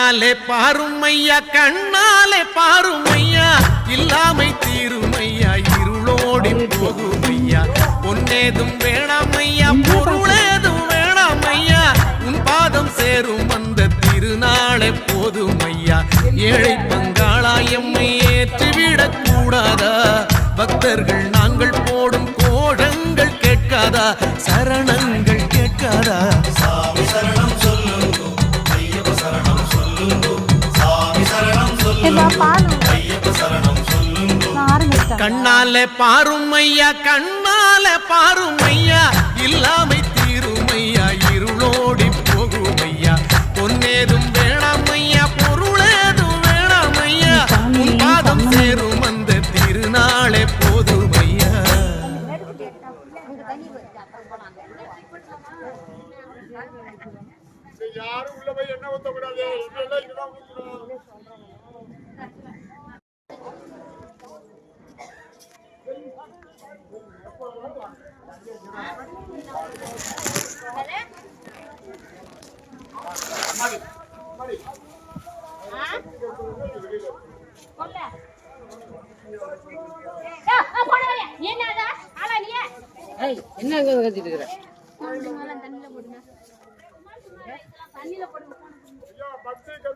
கண்ணாலே பாருமையா கண்ணாலே பாருமையா இல்லாமை தீருமையா இருளோடி போகுமையா பொன்னேதும் வேணாமையா பொருளேதும் வேணாமையா உன் பாதம் சேரும் அந்த திருநாளே போதுமையா ஏழை பங்காளாயம்மை ஏற்றிவிடக் கூடாதா பக்தர்கள் நாங்கள் போடும் கோஷங்கள் கேட்காதா சரணங்கள் கேட்காதா சாமி சரணம் சொல்லுங்க ஐயப்ப சரணம் சொல்லுங்க சாமி சரணம் சொல்லுங்க ஐயப்ப சரணம் சொல்லுங்க கண்ணாலே பாருமையா கண்ணாலே பாருமையா இல்லாமை தீருமையா இருளோடி போகுமையா பொன்னேதும் வேணாமையா பொருளேதும் வேணாமையா உன் பாதம் சேரும் அந்த திருநாளே போதுமையா யாரும் உள்ள போய் என்ன ஊத்தக்கூடாது என்ன கத்திட்டு இருக்கிற